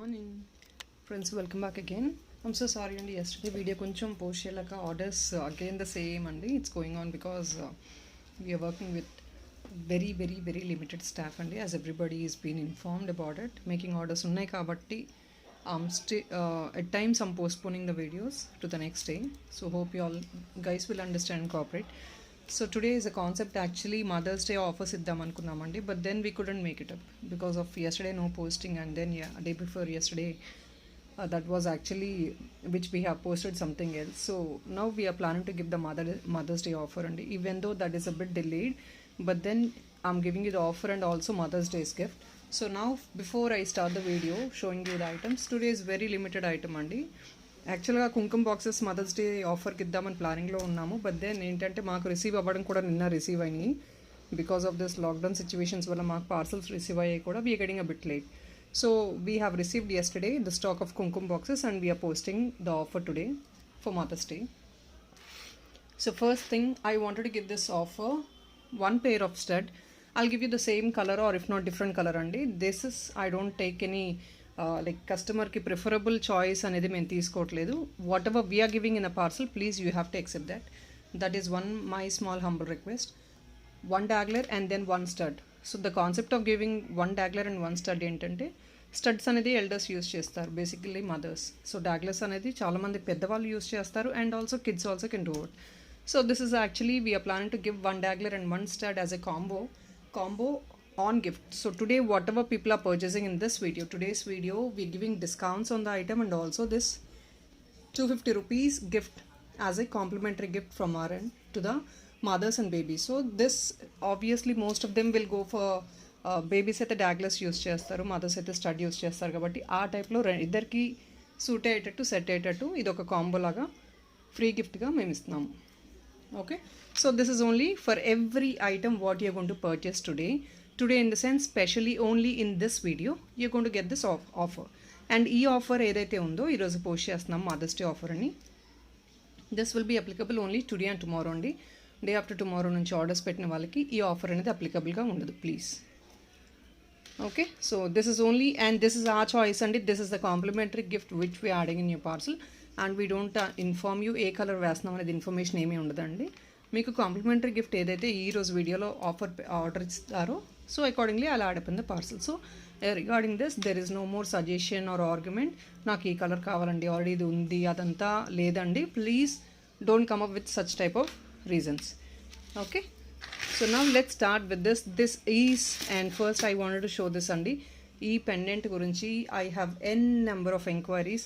Morning friends, welcome back again. I'm so sorry అండి, yesterday video కొంచెం post చేయలేక orders again the same అండి. It's going on because we are working with very limited staff అండి, as everybody is been informed about it. Making orders ఉన్నాయి కాబట్టి at times I'm postponing the videos to the next day, so hope you all guys will understand and cooperate. So today is a concept, actually Mother's Day offers iddam anukunnamandi, but then we couldn't make it up because of yesterday no posting, and then day before yesterday that was actually which we have posted something else. So now we are planning to give the Mother's Day offer, and even though that is a bit delayed, but then I'm giving you the offer and also Mother's Day's gift. So now before I start the video showing you the items, today is very limited item andi. యాక్చువల్గా కుంకుమ boxes mothers day ఆఫర్కి ఇద్దామని ప్లానింగ్లో ఉన్నాము, but then ఏంటంటే మాకు receive అవ్వడం కూడా నిన్న రిసీవ్ అయినాయి. Because of this lockdown situations వల్ల మాకు పార్సల్స్ రిసీవ్ అయ్యాయి కూడా. We are getting a bit late. So we have received yesterday the stock of kumkuma boxes and we are posting the offer today for Mother's Day. So first thing, I wanted to give this offer, one pair of stud. I'll give you the same color or if not different color andi. This is, I don't take any like customer ki preferable choice anedi men teeskotledu. Whatever we are giving in a parcel, please you have to accept that. That is one my small humble request. One dagler and then one stud. So the concept of giving one dagler and one stud entante, studs అనేది elders use చేస్తారు, basically mothers. So danglers అనేది చాలామంది పెద్దవాళ్ళు use చేస్తారు, and also kids also can do it. So this is actually we are planning to give one dangler and one stud as a combo on gift. So today whatever people are purchasing in this video, today's video, we're giving discounts on the item and also this 250 rupees gift as a complimentary gift from our end to the mothers and babies. So this obviously most of them will go for babies అయితే Douglas use చేస్తారు, mothers అయితే stud use చేస్తారు కాబట్టి ఆ టైప్లో ఇద్దరికి suit అయ్యేటట్టు set అయ్యేటట్టు ఇది ఒక కాంబో లాగా ఫ్రీ గిఫ్ట్గా మేము ఇస్తున్నాము. Okay, so this is only for every item what you're going to purchase today in the sense, specially only in this video you're going to get this offer. And ee offer edaithe undo ee roju post chestunam Mother's Day offer ani, this will be applicable only today and tomorrow only. Day after tomorrow nunchi orders pettina vallaki ee offer anedi applicable ga undadu, please. Okay, so this is only, and this is our choice and this is the complimentary gift which we are adding in your parcel, and we don't inform you A colour వేస్తున్నాం అనేది information ఏమీ ఉండదండి. మీకు complementary gift ఏదైతే ఈ రోజు వీడియోలో order ఇస్తారో, సో అకార్డింగ్లీ అలా add up in the parcel. So regarding this there is no more suggestion or argument, నాకు ఈ కలర్ కావాలండి, ఆల్రెడీ ఇది ఉంది, అదంతా లేదండి. Please don't come up with such type of reasons. Okay, so now let's start with this is, and first I wanted to show this అండి. ఈ pendant గురించి I have n number of enquiries.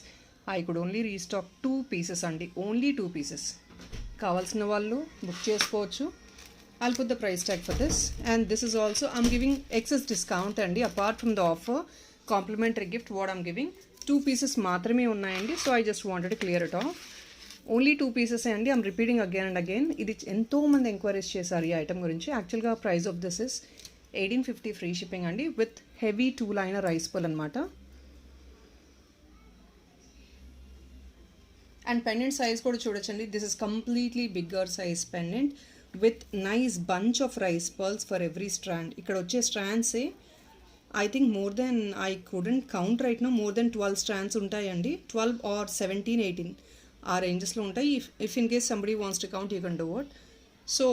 I could only restock 2 pieces అండి, only 2 pieces. కావాల్సిన వాళ్ళు book చేసుకోవచ్చు. I'll put the price tag for this, and this is also I'm giving excess discount అండి. apart from the offer complimentary gift what I'm giving, 2 pieces మాత్రమే ఉన్నాయండి. So I just wanted to clear it off. Only 2 pieces అండి. I'm repeating again and again. ఇది ఎంతోమంది enquiries చేశారు ఈ item గురించి. యాక్చువల్గా price of this is 1850 free shipping అండి, with heavy 2-liner rice pearl అనమాట. అండ్ పెండెంట్ సైజ్ కూడా చూడొచ్చండి. This is completely bigger size pendant with nice bunch of rice pearls for every strand. ఇక్కడ వచ్చే స్ట్రాండ్సే I think more than, I couldn't count right now, more than 12 strands ఉంటాయండి. 12 or 17, 18 ఆ రేంజెస్లో ఉంటాయి. If in case somebody wants to count you can do it. So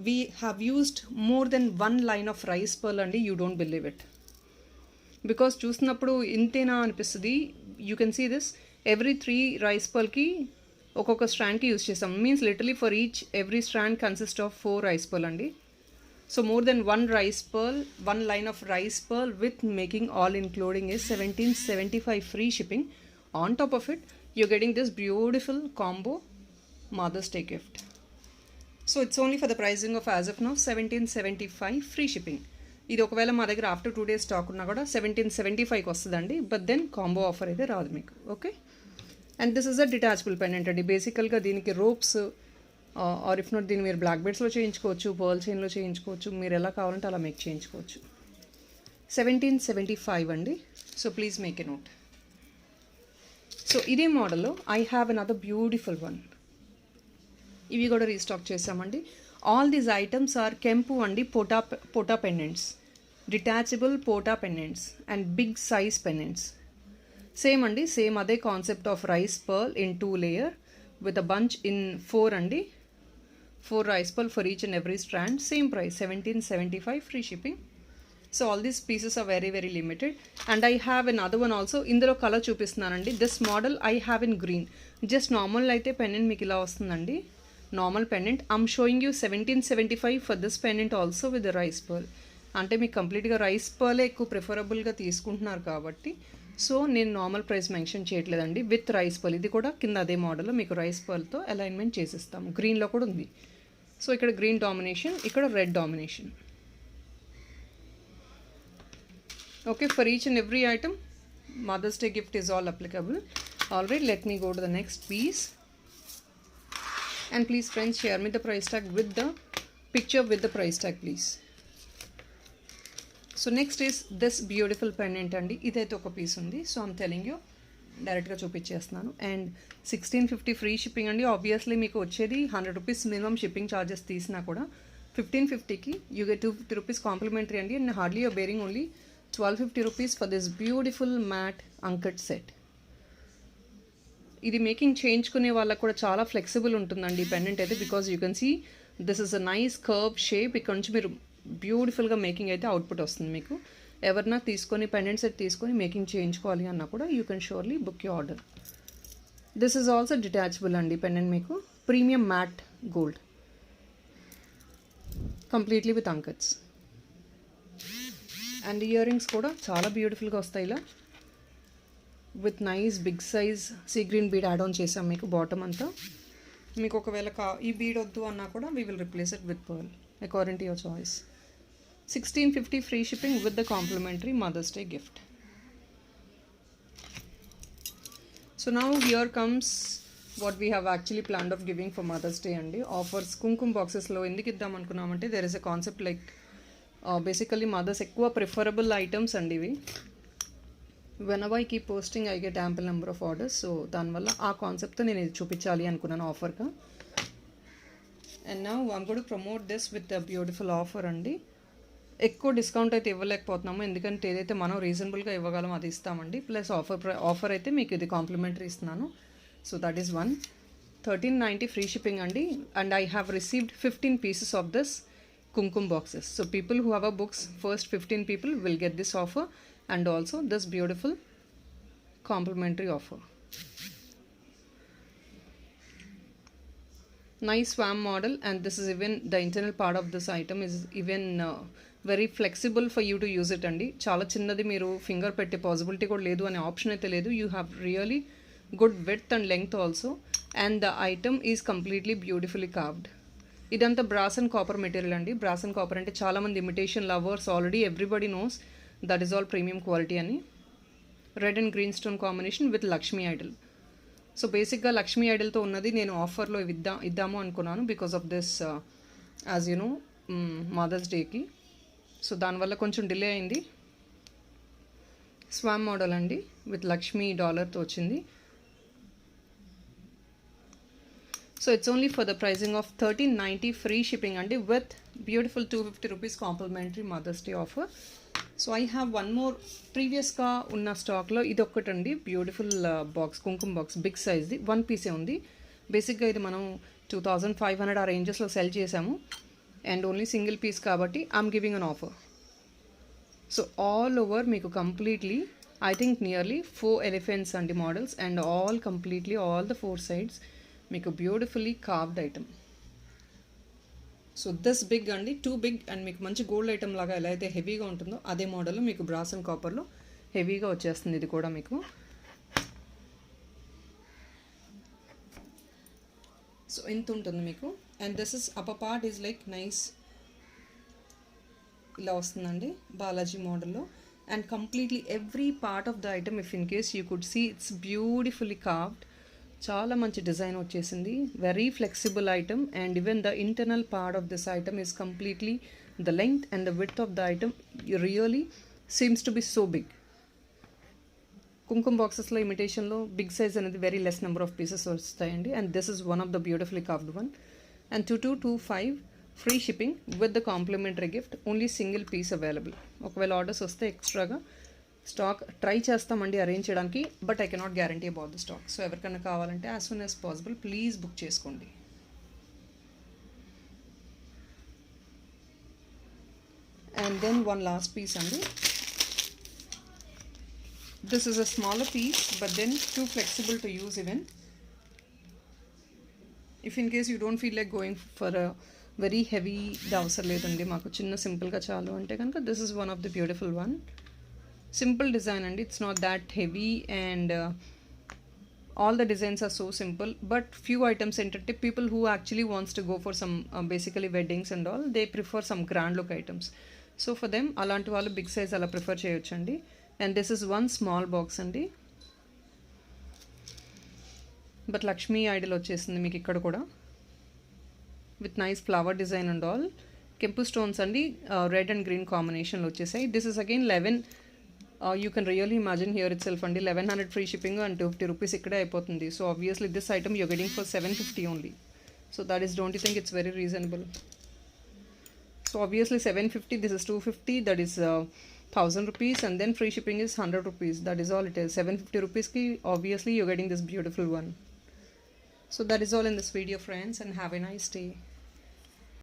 we have used more than 1 line of rice pearl అండి. You don't believe it, because చూసినప్పుడు ఇంతేనా అనిపిస్తుంది. You can see this, every 3 rice పర్ల్కి ఒక్కొక్క స్ట్రాండ్కి use చేస్తాం. Means literally for every strand consist of 4 rice pearl అండి. So more than 1 rice pearl, 1 line of rice pearl with making all including is 1775 free shipping. On top of it you're getting this beautiful combo Mother's Day gift. So it's only for the pricing of as of now 1775 free shipping. ఇది ఒకవేళ మా దగ్గర after 2 days stock ఉన్నా కూడా 1775కి వస్తుందండి, but then combo offer అయితే రాదు మీకు. Okay, and this is a detachable pendant అండి. బేసికల్గా దీనికి రోప్స్ ఆర్ ఇఫ్ నాట్ దీన్ని మీరు బ్లాక్ బెడ్స్లో చేయించుకోవచ్చు, పర్ల్ చైన్లో చేయించుకోవచ్చు, మీరు ఎలా కావాలంటే అలా మేక్ చేయించుకోవచ్చు. 1775 అండి. So please make a note. So ఇదే మోడల్లో I have another beautiful one. ఇవి కూడా రీస్టాక్ చేసామండి. ఆల్ దీస్ ఐటమ్స్ ఆర్ కెంపు అండి, photo pendants, detachable photo pendants and big size pendants. Same అండి, సేమ్ అదే concept of rice pearl in 2 layer with a bunch in 4 అండి. 4 rice pearl for each and every strand. Same price, 1775, free shipping. So all these pieces are very very limited. And I have another one also. ఇందులో colour చూపిస్తున్నానండి. This model I have in green. Just normal అయితే pendant మీకు ఇలా వస్తుందండి, normal pendant. I'm showing you 1775 for this pendant also with rice pearl. అంటే మీకు కంప్లీట్గా rice పర్లే ఎక్కువ ప్రిఫరబుల్గా తీసుకుంటున్నారు కాబట్టి సో నేను నార్మల్ ప్రైస్ మెన్షన్ చేయట్లేదండి. విత్ రైస్ పర్ల్, ఇది కూడా కింద అదే మోడల్లో మీకు రైస్ పర్ల్తో అలైన్మెంట్ చేసిస్తాము. గ్రీన్లో కూడా ఉంది. సో ఇక్కడ గ్రీన్ డామినేషన్, ఇక్కడ red domination. Okay, for each and every item Mother's Day gift is all applicable. Alright, let me go to the next piece. And please friends, share me the price tag with the picture with the price tag please. So next is this beautiful pendant అండి. ఇదైతే ఒక piece ఉంది. So I'm telling you, డైరెక్ట్గా చూపించేస్తున్నాను. And 1650 free shipping అండి. Obviously మీకు వచ్చేది 100 rupees minimum shipping charges తీసినా కూడా 1550కి యూ గెట్ 250 రూపీస్ కాంప్లిమెంటరీ అండి. And hardly you're bearing only 1250 rupees for this beautiful matte uncut set. ఇది మేకింగ్ చేయించుకునే వాళ్ళకు కూడా చాలా ఫ్లెక్సిబుల్ ఉంటుందండి ఈ పెండెంట్ అయితే. Because you can see this is a nice curve shape. ఇక్కడ నుంచి మీరు బ్యూటిఫుల్గా మేకింగ్ అయితే అవుట్పుట్ వస్తుంది మీకు. ఎవరన్నా తీసుకొని పెండెంట్ సెట్ తీసుకొని మేకింగ్ చేయించుకోవాలి అన్నా కూడా you can surely book you order. This is also detachable అండి పెండెంట్, మీకు premium matte gold completely with uncuts. And earrings కూడా చాలా బ్యూటిఫుల్గా వస్తాయి ఇలా with nice big size sea green bead add on చేసాం మీకు బాటమ్ అంతా. మీకు ఒకవేళ ఈ బీడ్ వద్దు అన్నా కూడా we will replace it with pearl according to your choice. 1650 free shipping with the complimentary Mother's Day gift. So now here comes what we have actually planned of giving for Mother's Day and offers. Kumkum boxes lo enduku iddam anukunnamante there is a concept like basically mothers ఎక్కువ preferable items అండి ఇవి. whenever I keep posting I get ample number of orders. So దానివల్ల ఆ కాన్సెప్ట్తో నేను ఇది చూపించాలి అనుకున్నాను ఆఫర్గా. and now I'm going to promote this with a beautiful offer అండి. ఎక్కువ డిస్కౌంట్ అయితే ఇవ్వలేకపోతున్నాము, ఎందుకంటే ఏదైతే మనం రీజనబుల్గా ఇవ్వగలం అది ఇస్తామండి. ప్లస్ ఆఫర్ అయితే మీకు ఇది కాంప్లిమెంటరీ ఇస్తున్నాను. So that is 1390 free shipping అండి. And I have received 15 pieces of this kumkum boxes. So people who have a books, first 15 people will get this offer and also this beautiful complimentary offer. Nice swan model, and this is even the internal part of this item is even very flexible for you to use it అండి. చాలా చిన్నది, మీరు finger పెట్టే possibility కూడా లేదు అనే option అయితే లేదు. You have really good width and length also. And the item is completely beautifully carved. ఇదంతా బ్రాస్ అండ్ కాపర్ మెటీరియల్ అండి. బ్రాస్ అండ్ కాపర్ అంటే చాలామంది imitation lovers already everybody knows that is all premium quality అని. Red and green stone combination with Lakshmi idol. So బేసిక్గా లక్ష్మీ ఐడల్తో ఉన్నది నేను ఆఫర్లో ఇద్దాము అనుకున్నాను because of this as you know mothers డేకి. సో దానివల్ల కొంచెం డిలే అయింది. స్వామ్ మోడల్ అండి విత్ లక్ష్మీ డాలర్తో వచ్చింది. So it's only for the pricing of 1390 free shipping అండి with beautiful 250 rupees complimentary mothers day offer. So I have one more ప్రీవియస్గా ఉన్న స్టాక్లో ఇది ఒక్కటండి, beautiful box kumkum box big సైజ్ది 1 పీసే ఉంది. బేసిక్గా ఇది మనం 2500 ఆ రేంజెస్లో సెల్ చేసాము అండ్ ఓన్లీ సింగిల్ పీస్ కాబట్టి I'm giving an offer. So all over మీకు completely I think nearly 4 elephants అండి models and all completely all the 4 sides మీకు beautifully carved item. So this big అండి, టూ బిగ్. అండ్ మీకు మంచి gold item లాగా ఎలా అయితే హెవీగా ఉంటుందో అదే మోడల్లో మీకు బ్రాస్ అండ్ కాపర్లో హెవీగా వచ్చేస్తుంది ఇది కూడా మీకు. సో ఎంత ఉంటుంది మీకు. And this is upper part is like nice ఇలా వస్తుందండి బాలాజీ మోడల్లో. And completely every part of the item if in case you could see it's beautifully carved. చాలా మంచి డిజైన్ వచ్చేసింది, very flexible item. And even the internal part of this item is completely the length and the width of the item really seems to be so big. Kumkum బాక్సెస్లో ఇమిటేషన్లో big size అనేది very less number of pieces వస్తాయండి. And this is one of the beautifully carved one. And 2225 free shipping with the complimentary gift. Only single piece available. ఒకవేళ orders వస్తే ఎక్స్ట్రాగా stock try చేస్తామండి arrange చేయడానికి, but I cannot guarantee about the stock. So ఎవరికైనా కావాలంటే as soon as possible please book చేసుకోండి. And then one last piece అండి. This is a smaller piece but then too flexible to use even. If in case you don't feel like going for a very హెవీగా అవసరం లేదండి, మాకు చిన్న సింపుల్గా చాలు అంటే కనుక this is one of the beautiful one. Simple design అండి, it's not that heavy and all the designs are so simple, but few items ఏంటంటే people who actually wants to go for some basically weddings and all, they prefer some grand look items. So for them అలాంటి వాళ్ళు big size అలా prefer చేయొచ్చండి. And this is one small box అండి, but Lakshmi Idol వచ్చేసింది మీకు ఇక్కడ కూడా with nice flower design and all. కెంపు స్టోన్స్ అండి, రెడ్ అండ్ గ్రీన్ కాంబినేషన్లో వచ్చేసాయి. This is again 11. You can really imagine here itself అండి 1100 free shipping and 250 rupees ఇక్కడే అయిపోతుంది. So obviously this item you're getting for 750 only. So that is, don't you think it's very reasonable? So obviously 750, this is 250, that is 1000 rupees, and then free shipping is 100 rupees. That is all it is. 750 rupees ki obviously you're getting this beautiful one. So that is all in this video, friends, and have a nice day.